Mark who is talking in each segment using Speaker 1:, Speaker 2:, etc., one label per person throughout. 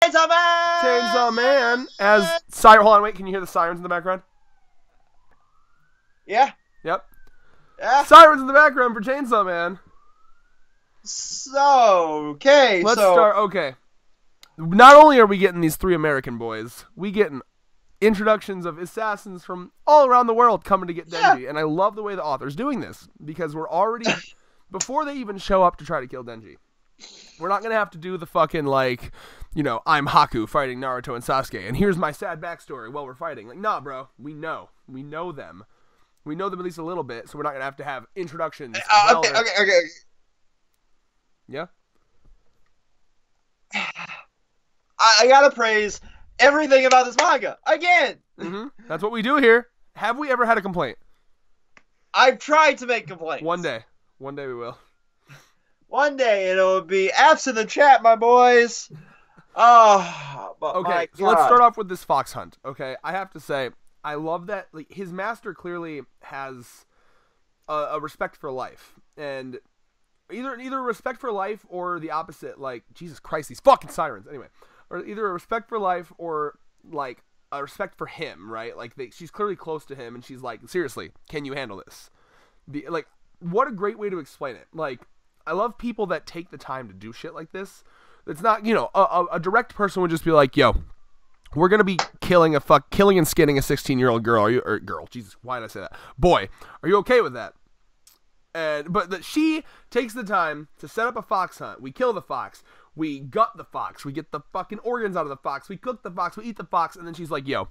Speaker 1: Chainsaw Man!
Speaker 2: Chainsaw Man as siren. Hold on, wait. Can you hear the sirens in the background?
Speaker 1: Yeah.
Speaker 2: Yep.
Speaker 1: Yeah.
Speaker 2: Sirens in the background for Chainsaw Man.
Speaker 1: So, okay.
Speaker 2: Let's start. Okay. Not only are we getting these 3 American boys, we getting introductions of assassins from all around the world coming to get Denji. And I love the way the author's doing this because we're already, before they even show up to try to kill Denji, we're not going to have to do the fucking, like, you know, I'm Haku fighting Naruto and Sasuke, and here's my sad backstory while we're fighting. Like, nah, bro. We know. We know them. We know them at least a little bit, so we're not going to have introductions.
Speaker 1: Okay.
Speaker 2: Yeah?
Speaker 1: I gotta praise everything about this manga. Again!
Speaker 2: Mm-hmm. That's what we do here. Have we ever had a complaint?
Speaker 1: I've tried to make complaints.
Speaker 2: One day. One day we will.
Speaker 1: One day it'll be apps in the chat, my boys. Oh, but
Speaker 2: okay, so let's start off with this fox hunt. Okay, I have to say, I love that his master clearly has a respect for life, and either respect for life or the opposite. Like, Jesus Christ, these fucking sirens. Anyway, or either a respect for life or like a respect for him, right? Like she's clearly close to him, and she's like, seriously, can you handle this? Like, what a great way to explain it. Like, I love people that take the time to do shit like this. It's not, you know, a direct person would just be like, yo, we're going to be killing and skinning a 16-year-old girl. Girl, Jesus, why did I say that? Boy, are you okay with that? But she takes the time to set up a fox hunt. We kill the fox. We gut the fox. We get the fucking organs out of the fox. We cook the fox. We eat the fox. And then she's like, yo,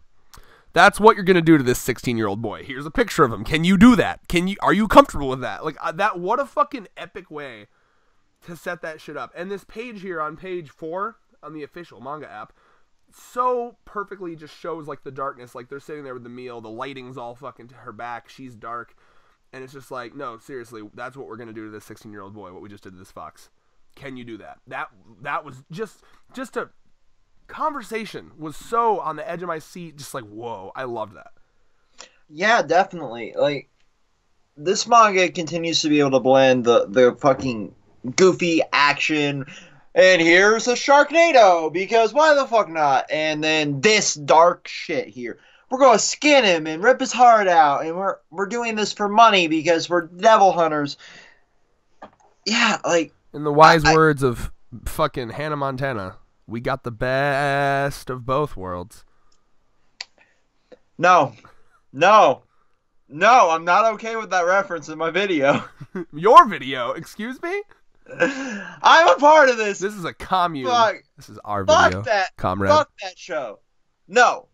Speaker 2: that's what you're going to do to this 16-year-old boy. Here's a picture of him. Can you do that? Are you comfortable with that? Like, what a fucking epic way to set that shit up. And this page here on page 4 on the official manga app so perfectly just shows, like, the darkness. Like, they're sitting there with the meal. The lighting's all fucking to her back. She's dark. And it's just like, no, seriously, that's what we're going to do to this 16-year-old boy, what we just did to this fox. Can you do that? That was just a conversation was so on the edge of my seat, just like, whoa, I loved that.
Speaker 1: Yeah, definitely. Like, this manga continues to be able to blend the fucking goofy action, and here's a Sharknado, because why the fuck not? And then this dark shit here. We're gonna skin him and rip his heart out, and we're doing this for money because we're devil hunters. Yeah, like,
Speaker 2: in the wise words of fucking Hannah Montana, we got the best of both worlds.
Speaker 1: No, I'm not okay with that reference in my video.
Speaker 2: Your video, excuse me?
Speaker 1: I'm a part of this.
Speaker 2: This is a commune. This is our
Speaker 1: fuck
Speaker 2: video.
Speaker 1: That,
Speaker 2: comrade.
Speaker 1: Fuck that show. No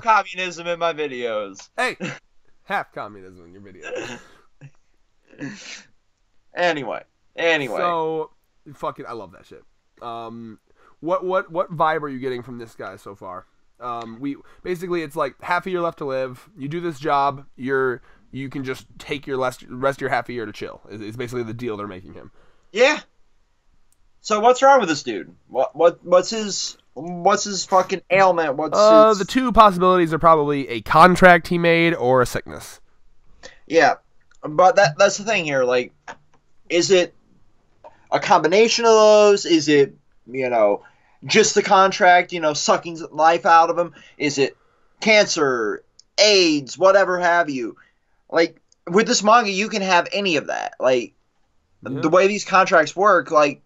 Speaker 1: communism in my videos.
Speaker 2: Hey, half communism in your videos.
Speaker 1: Anyway.
Speaker 2: So, fucking, I love that shit. What vibe are you getting from this guy so far? Basically, it's like half a year left to live. You do this job, you can just take your rest of your half a year to chill. It's basically the deal they're making him.
Speaker 1: Yeah. So what's wrong with this dude? What's his fucking ailment?
Speaker 2: The two possibilities are probably a contract he made or a sickness.
Speaker 1: Yeah, but that's the thing here. Like, is it a combination of those? Is it, you know, just the contract, you know, sucking life out of him? Is it cancer, AIDS, whatever have you? Like, with this manga, you can have any of that. Like, the way these contracts work, like,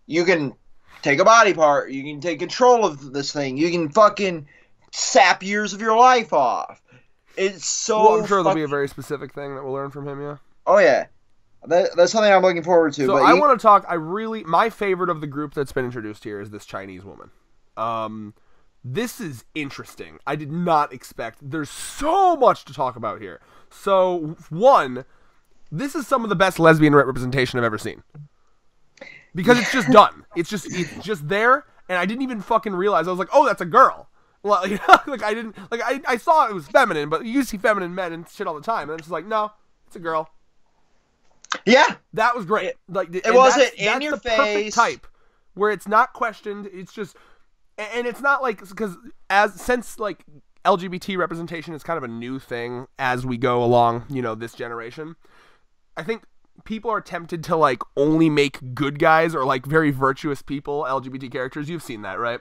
Speaker 1: you can take a body part, you can take control of this thing, you can fucking sap years of your life off. It's so.
Speaker 2: Well, I'm sure there'll be a very specific thing that we'll learn from him. Yeah.
Speaker 1: Oh yeah, that's something I'm looking forward to.
Speaker 2: So
Speaker 1: but
Speaker 2: I want to talk. My favorite of the group that's been introduced here is this Chinese woman. This is interesting. I did not expect. There's so much to talk about here. So one, this is some of the best lesbian representation I've ever seen. Because it's just done. It's just there, and I didn't even fucking realize. I was like, oh, that's a girl. Well, you know, like I saw it was feminine, but you see feminine men and shit all the time, and it's just like, no, it's a girl.
Speaker 1: Yeah,
Speaker 2: that was great. Like,
Speaker 1: it wasn't in your face.
Speaker 2: Perfect type where it's not questioned. It's just, and it's not like, because since like LGBT representation is kind of a new thing as we go along, you know, this generation. I think people are tempted to like only make good guys or like very virtuous people LGBT characters. You've seen that, right?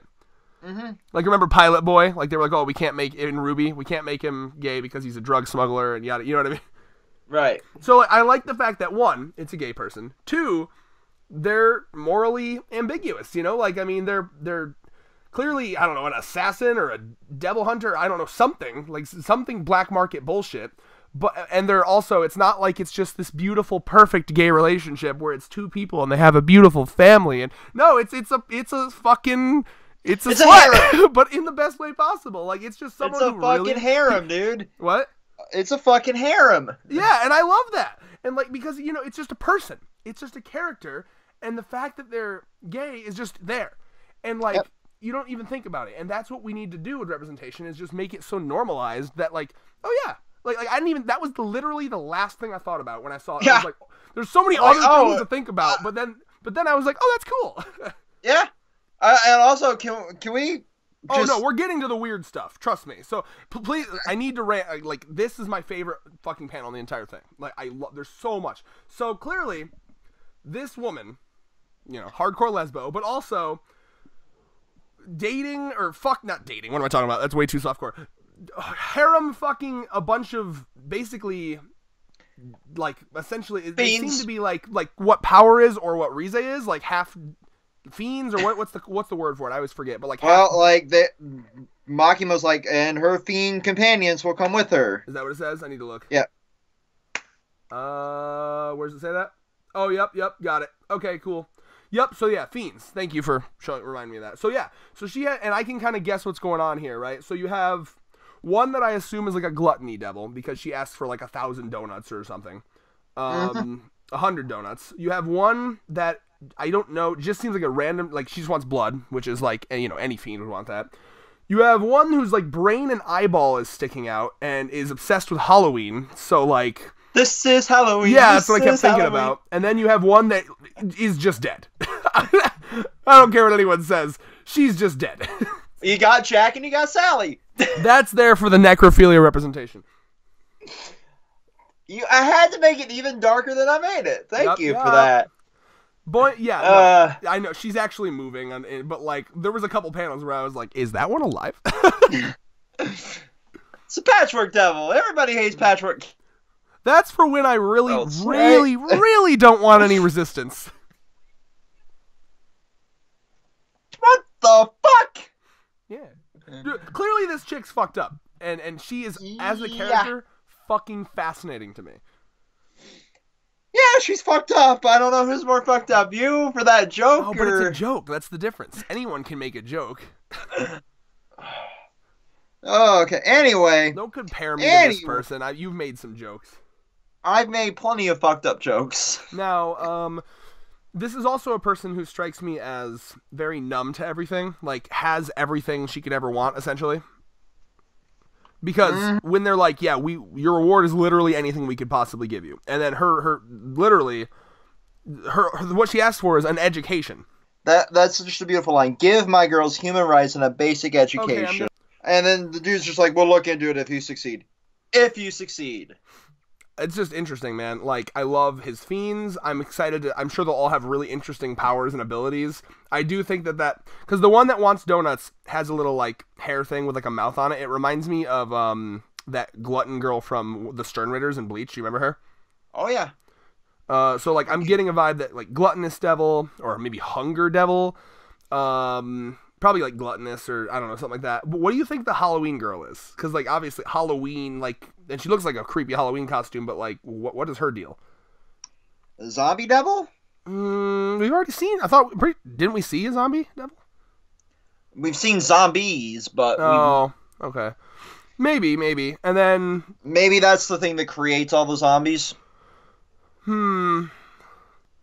Speaker 1: Mm-hmm.
Speaker 2: Like, remember Pilot Boy? Like, they were like, oh, we can't make in Ruby, we can't make him gay because he's a drug smuggler and yada. You know what I mean?
Speaker 1: Right.
Speaker 2: So I like the fact that, one, it's a gay person. Two, they're morally ambiguous. You know, like, I mean, they're clearly, I don't know, an assassin or a devil hunter. I don't know, something black market bullshit. And they're also, it's not like it's just this beautiful, perfect gay relationship where it's two people and they have a beautiful family. And no, it's a slut, but in the best way possible. Like, it's just someone
Speaker 1: who really... It's a fucking harem, dude.
Speaker 2: What?
Speaker 1: It's a fucking harem.
Speaker 2: Yeah, and I love that. And, like, because, you know, it's just a person. It's just a character. And the fact that they're gay is just there. And, like, you don't even think about it. And that's what we need to do with representation, is just make it so normalized that, like, oh, yeah. Like I didn't even, that was literally the last thing I thought about when I saw it. Yeah. I was like, there's so many other things to think about. But then I was like, oh, that's cool.
Speaker 1: Yeah. And also, can we...
Speaker 2: Oh, no, we're getting to the weird stuff. Trust me. So, please, I need to rant. Like, this is my favorite fucking panel in the entire thing. Like, there's so much. So, clearly, this woman, you know, hardcore lesbo, but also dating, or not dating. What am I talking about? That's way too softcore. Harem fucking a bunch of, basically, like, essentially, they seem to be like what Power is or what Rize is, like half... fiends, or what's the word for it? I always forget. But like,
Speaker 1: Makima's like, and her fiend companions will come with her.
Speaker 2: Is that what it says? I need to look.
Speaker 1: Yeah.
Speaker 2: Where does it say that? Oh, yep, got it. Okay, cool. Yep. So yeah, fiends. Thank you for reminding me of that. So yeah, so she had, and I can kind of guess what's going on here, right? So you have one that I assume is like a gluttony devil because she asked for like 1,000 donuts or something. 100 donuts. You have one that I don't know, just seems like a random, like she just wants blood, which is like, you know, any fiend would want that. You have one who's like brain and eyeball is sticking out and is obsessed with Halloween, so like...
Speaker 1: This is Halloween.
Speaker 2: Yeah, that's what I kept thinking about. And then you have one that is just dead. I don't care what anyone says. She's just dead.
Speaker 1: You got Jack and you got Sally.
Speaker 2: That's there for the necrophilia representation.
Speaker 1: I had to make it even darker than I made it. Thank you for that.
Speaker 2: Boy, yeah, no, I know she's actually moving, but like there was a couple panels where I was like, "Is that one alive?"
Speaker 1: It's a patchwork devil. Everybody hates patchwork.
Speaker 2: That's for when I really don't want any resistance.
Speaker 1: What the fuck?
Speaker 2: Yeah, dude, clearly this chick's fucked up, and she is as a character fucking fascinating to me.
Speaker 1: Yeah, she's fucked up. I don't know who's more fucked up, you for that joke.
Speaker 2: Oh, but it's a joke. That's the difference. Anyone can make a joke.
Speaker 1: Oh, okay. Anyway.
Speaker 2: Don't compare me to this person. You've made some jokes.
Speaker 1: I've made plenty of fucked up jokes.
Speaker 2: Now, this is also a person who strikes me as very numb to everything. Like, has everything she could ever want, essentially. Because when they're like, yeah, your reward is literally anything we could possibly give you. And then her what she asked for is an education.
Speaker 1: That's just a beautiful line. Give my girls human rights and a basic education. Okay, and then the dude's just like, we'll look into it if you succeed. If you succeed.
Speaker 2: It's just interesting, man. Like, I love his fiends. I'm excited I'm sure they'll all have really interesting powers and abilities. I do think that because the one that wants donuts has a little, like, hair thing with, like, a mouth on it. It reminds me of, that glutton girl from the Stern Raiders in Bleach. You remember her?
Speaker 1: Oh, yeah.
Speaker 2: So, like, I'm getting a vibe that, like, gluttonous devil, or maybe hunger devil, probably, like, gluttonous, or, I don't know, something like that. But what do you think the Halloween girl is? Because, like, obviously, Halloween, like, and she looks like a creepy Halloween costume, but, like, what is her deal?
Speaker 1: A zombie devil?
Speaker 2: We've already seen, didn't we see a zombie devil?
Speaker 1: We've seen zombies, but...
Speaker 2: Oh, okay. Maybe. And then...
Speaker 1: Maybe that's the thing that creates all the zombies?
Speaker 2: I don't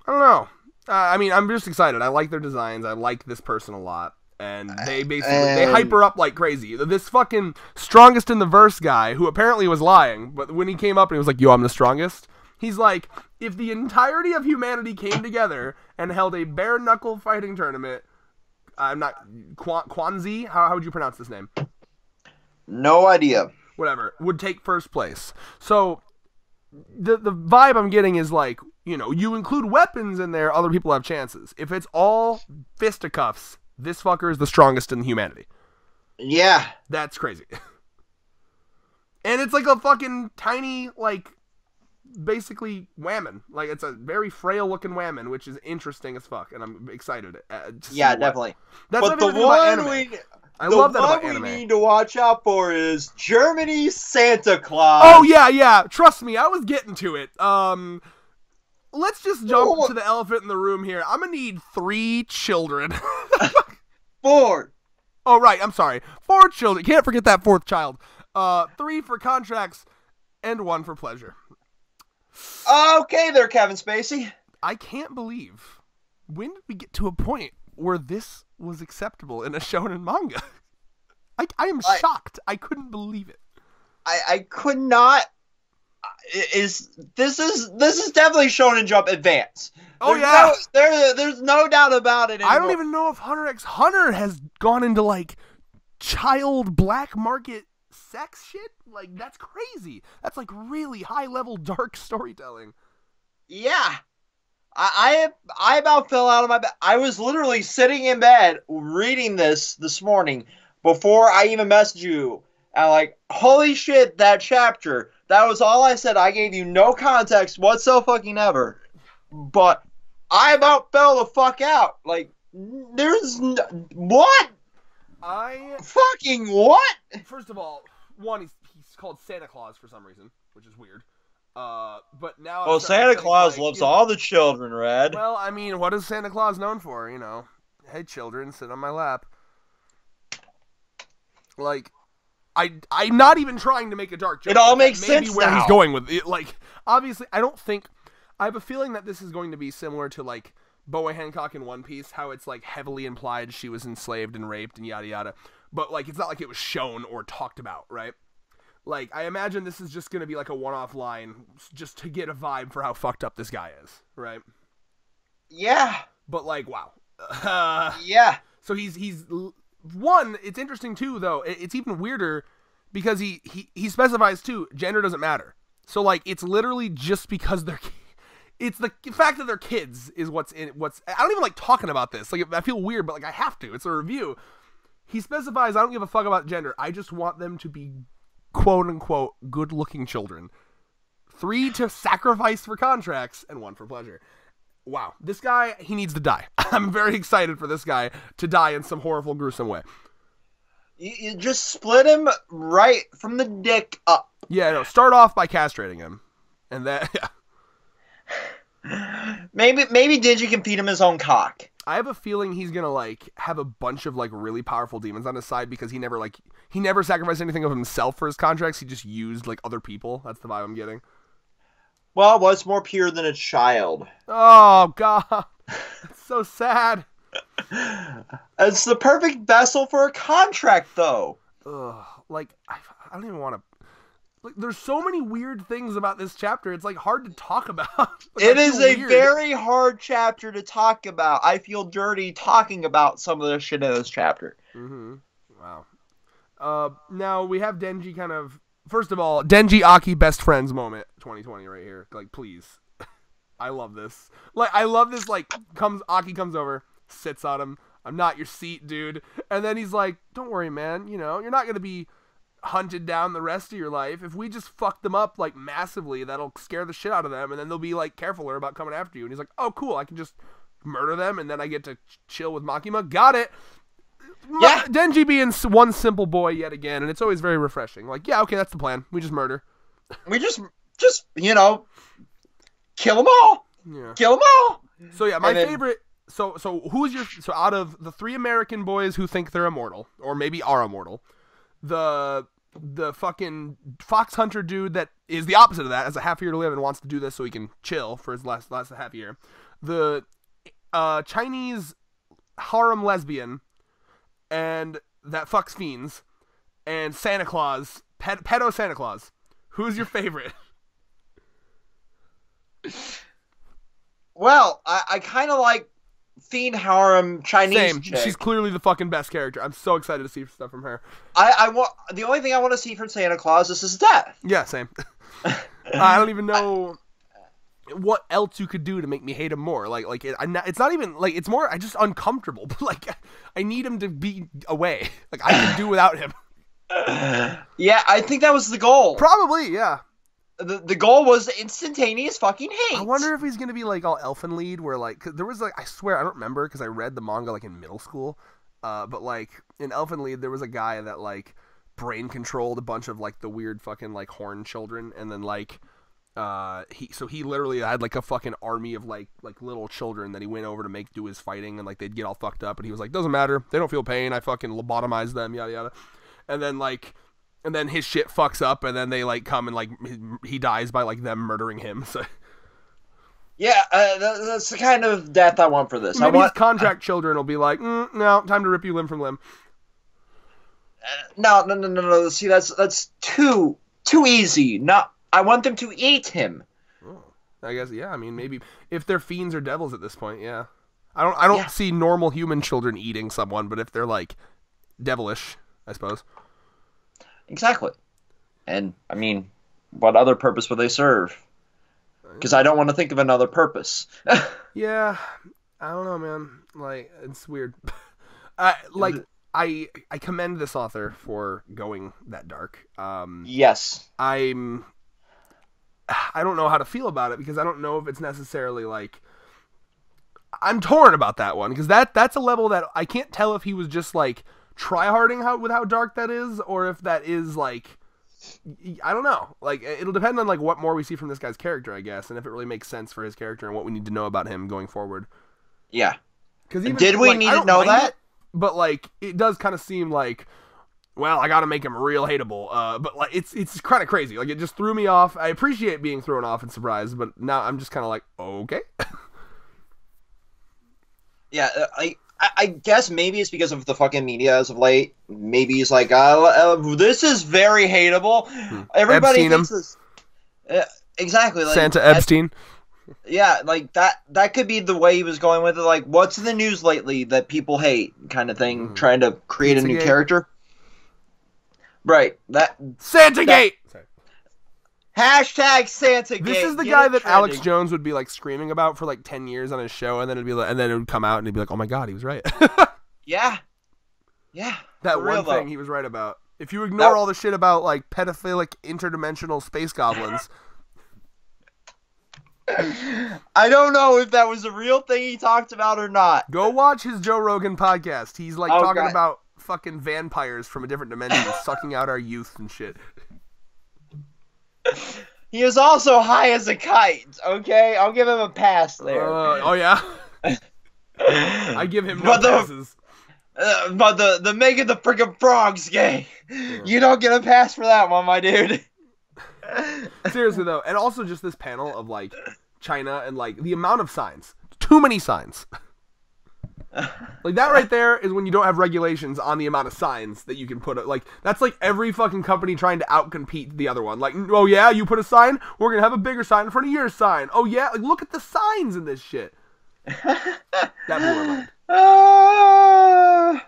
Speaker 2: know. I mean, I'm just excited. I like their designs. I like this person a lot. And they they hype her up like crazy. This fucking strongest in the verse guy, who apparently was lying, but when he came up and he was like, yo, I'm the strongest, he's like, if the entirety of humanity came together and held a bare-knuckle fighting tournament, I'm not... Kwanzi? How would you pronounce this name?
Speaker 1: No idea.
Speaker 2: Whatever. Would take first place. So, the vibe I'm getting is like, you know, you include weapons in there, other people have chances. If it's all fisticuffs, this fucker is the strongest in humanity.
Speaker 1: Yeah.
Speaker 2: That's crazy. And it's like a fucking tiny, like, basically whammon. Like, it's a very frail looking whammon, which is interesting as fuck, and I'm excited to
Speaker 1: yeah, definitely.
Speaker 2: That's
Speaker 1: but
Speaker 2: the one I love that about anime.
Speaker 1: The one we need to watch out for is Germany's Santa Claus.
Speaker 2: Oh, yeah. Trust me, I was getting to it. Let's just jump to the elephant in the room here. I'm gonna need 3 children.
Speaker 1: 4.
Speaker 2: Oh, right, I'm sorry. 4 children. Can't forget that 4th child. 3 for contracts and 1 for pleasure.
Speaker 1: Okay there, Kevin Spacey.
Speaker 2: I can't believe, when did we get to a point where this was acceptable in a shonen manga? I am shocked. I couldn't believe it.
Speaker 1: I could not. This is definitely Shonen Jump Advance. There's no doubt about it anymore.
Speaker 2: I don't even know if Hunter x Hunter has gone into like child black market sex shit. Like, that's crazy. That's like really high level dark storytelling.
Speaker 1: Yeah. I about fell out of my bed. I was literally sitting in bed reading this morning before I even messaged you. And like, holy shit, that chapter. That was all I said. I gave you no context whatsoever. But I about fell the fuck out. Like, what? Fucking what?
Speaker 2: First of all, one, he's called Santa Claus for some reason, which is weird. But now...
Speaker 1: Well, Santa Claus loves all the children, Red.
Speaker 2: Well, I mean, what is Santa Claus known for, you know? Hey, children, sit on my lap. Like, I'm not even trying to make a dark joke.
Speaker 1: It all makes sense
Speaker 2: maybe where
Speaker 1: now.
Speaker 2: he's going with it. Like, obviously, I have a feeling that this is going to be similar to, like, Boa Hancock in One Piece, how it's, like, heavily implied she was enslaved and raped and yada yada. But, like, it's not like it was shown or talked about, right? Like, I imagine this is just going to be, like, a one-off line just to get a vibe for how fucked up this guy is, right?
Speaker 1: Yeah.
Speaker 2: But, like, wow.
Speaker 1: Yeah.
Speaker 2: So he's... One, it's interesting, too, though. It's even weirder because he specifies, too, gender doesn't matter. So, like, it's literally just because they're... It's the fact that they're kids is what's... I don't even like talking about this. Like, I feel weird, but, like, I have to. It's a review. He specifies, I don't give a fuck about gender. I just want them to be, quote-unquote, good-looking children. 3 to sacrifice for contracts, and 1 for pleasure. Wow, this guy, he needs to die. I'm very excited for this guy to die in some horrible, gruesome way.
Speaker 1: You just split him right from the dick up.
Speaker 2: Yeah, no, start off by castrating him. And then,
Speaker 1: yeah. Maybe Digi can feed him his own cock.
Speaker 2: I have a feeling he's gonna, like, have a bunch of, like, really powerful demons on his side because he never sacrificed anything of himself for his contracts. He just used, like, other people. That's the vibe I'm getting.
Speaker 1: Well, what's more pure than a child?
Speaker 2: Oh, God. It's so sad.
Speaker 1: It's the perfect vessel for a contract, though.
Speaker 2: Ugh. Like, I don't even want to... Like, there's so many weird things about this chapter. It's, like, hard to talk about. Like,
Speaker 1: it is a very hard chapter to talk about. I feel dirty talking about some of the shit in this chapter.
Speaker 2: Mm-hmm. Wow. Now, we have Denji kind of... First of all, Denji Aki best friends moment 2020 right here. Like, please. I love this. Like, I love this, like, Aki comes over, sits on him. I'm not your seat, dude. And then he's like, don't worry, man. You know, you're not going to be hunted down the rest of your life. If we just fuck them up, like, massively, that'll scare the shit out of them. And then they'll be, like, carefuler about coming after you. And he's like, oh, cool. I can just murder them. And then I get to chill with Makima. Got it. Yeah. Denji being one simple boy yet again, and it's always very refreshing. Like, yeah, okay, that's the plan. We just murder.
Speaker 1: We just you know, kill them all. Yeah. Kill them all.
Speaker 2: So yeah, my favorite. So who's your out of the 3 American boys who think they're immortal or maybe are immortal, the fucking fox hunter dude that is the opposite of that, has a half year to live and wants to do this so he can chill for his last half year. The Chinese harem lesbian. And that fucks fiends, and Santa Claus, pedo Santa Claus. Who's your favorite?
Speaker 1: Well, I kind of like fiend harem Chinese.
Speaker 2: Same.
Speaker 1: Chick.
Speaker 2: She's clearly the fucking best character. I'm so excited to see stuff from her.
Speaker 1: I want the only thing I want to see from Santa Claus is his death.
Speaker 2: Yeah, same. I don't even know. what else you could do to make me hate him more. It's not even like it's more. I just uncomfortable. But like, I need him to be away. Like I can do without him.
Speaker 1: Yeah, I think that was the goal.
Speaker 2: Probably, yeah.
Speaker 1: The goal was instantaneous fucking hate.
Speaker 2: I wonder if he's gonna be like all elfin lead, where like, cause there was like, I swear I don't remember because I read the manga like in middle school, but like in elfin lead there was a guy that like brain controlled a bunch of like the weird fucking like horn children, and then like he literally had like a fucking army of like little children that he went over to do his fighting, and like they'd get all fucked up, and he was like, doesn't matter, they don't feel pain, I fucking lobotomize them, yada yada, and then his shit fucks up, and then they like come and like he dies by like them murdering him. So
Speaker 1: yeah, that's the kind of death I want for this.
Speaker 2: Maybe his contract children will be like, no, time to rip you limb from limb.
Speaker 1: No. See, that's too easy. No, I want them to eat him.
Speaker 2: Oh, I guess, yeah. I mean, maybe if they're fiends or devils at this point, yeah. I don't see normal human children eating someone, but if they're like devilish, I suppose.
Speaker 1: Exactly. And, I mean, what other purpose would they serve? Because I don't want to think of another purpose.
Speaker 2: Yeah, I don't know, man. Like, it's weird. I commend this author for going that dark.
Speaker 1: Yes.
Speaker 2: I don't know how to feel about it, because I don't know if it's necessarily, like... I'm torn about that one, because that's a level that I can't tell if he was just, like... try-harding with how dark that is, or if that is like, I don't know, like it'll depend on like what more we see from this guy's character, I guess, and if it really makes sense for his character and what we need to know about him going forward.
Speaker 1: Yeah,
Speaker 2: because
Speaker 1: did we need to know that?
Speaker 2: But like it does kind of seem like, well, I gotta make him real hateable, but like it's kind of crazy, like it just threw me off. I appreciate being thrown off and surprised, but now I'm just kind of like, okay.
Speaker 1: Yeah, I guess maybe it's because of the fucking media as of late. Maybe he's like, this is very hateable. Everybody thinks this. Exactly. Like,
Speaker 2: Santa Epstein.
Speaker 1: Yeah, like that could be the way he was going with it. Like, what's in the news lately that people hate, kind of thing. Trying to create a new character. Right.
Speaker 2: Santagate.
Speaker 1: Hashtag Santagate.
Speaker 2: This is the guy that Alex Jones would be like screaming about for like 10 years on his show, and then it would come out and he'd be like, oh my god, he was right.
Speaker 1: Yeah.
Speaker 2: That one thing he was right about. If you ignore all the shit about like pedophilic interdimensional space goblins.
Speaker 1: I don't know if that was a real thing he talked about or not.
Speaker 2: Go watch his Joe Rogan podcast. He's like talking about fucking vampires from a different dimension sucking out our youth and shit.
Speaker 1: He is also high as a kite, okay? I'll give him a pass there.
Speaker 2: Oh, yeah? I give him no passes.
Speaker 1: But the making the freaking frogs gay. You don't get a pass for that one, my dude.
Speaker 2: Seriously, though. And also just this panel of, like, China and, like, the amount of signs. Too many signs. Like, that right there is when you don't have regulations on the amount of signs that you can put. Like, that's like every fucking company trying to outcompete the other one. Like, oh yeah, you put a sign? We're gonna have a bigger sign in front of your sign. Oh yeah? Like, look at the signs in this shit. That blew my mind.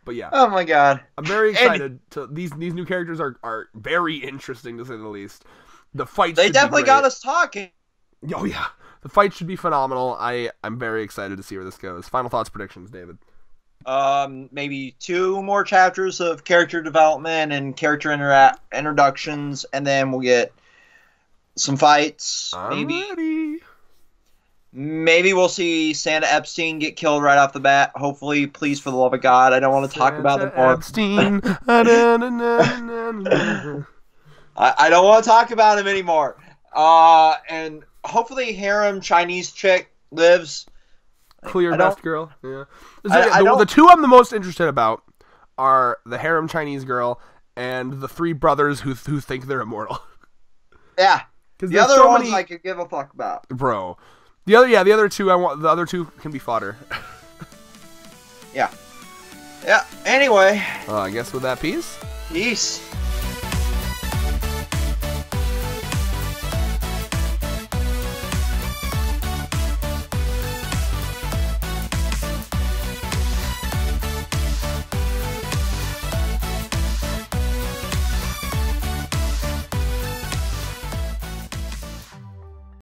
Speaker 2: But yeah.
Speaker 1: Oh my god.
Speaker 2: I'm very excited. These new characters are very interesting, to say the least. The fights
Speaker 1: They definitely got us talking.
Speaker 2: Oh yeah. The fight should be phenomenal. I'm very excited to see where this goes. Final thoughts, predictions, David.
Speaker 1: Maybe 2 more chapters of character development and character introductions, and then we'll get some fights.
Speaker 2: I'm ready.
Speaker 1: Maybe we'll see Santa Epstein get killed right off the bat. Hopefully, please, for the love of God, I don't want to talk about it more.
Speaker 2: Epstein.
Speaker 1: I don't want to talk about him anymore. And hopefully harem Chinese chick lives.
Speaker 2: Clear best girl. Yeah. The 2 I'm the most interested about are the harem Chinese girl and the 3 brothers who think they're immortal.
Speaker 1: Yeah. The other ones I could give a fuck about.
Speaker 2: Bro. The other 2 the other 2 can be fodder.
Speaker 1: Yeah. Yeah. Anyway.
Speaker 2: I guess with that peace.
Speaker 1: Peace.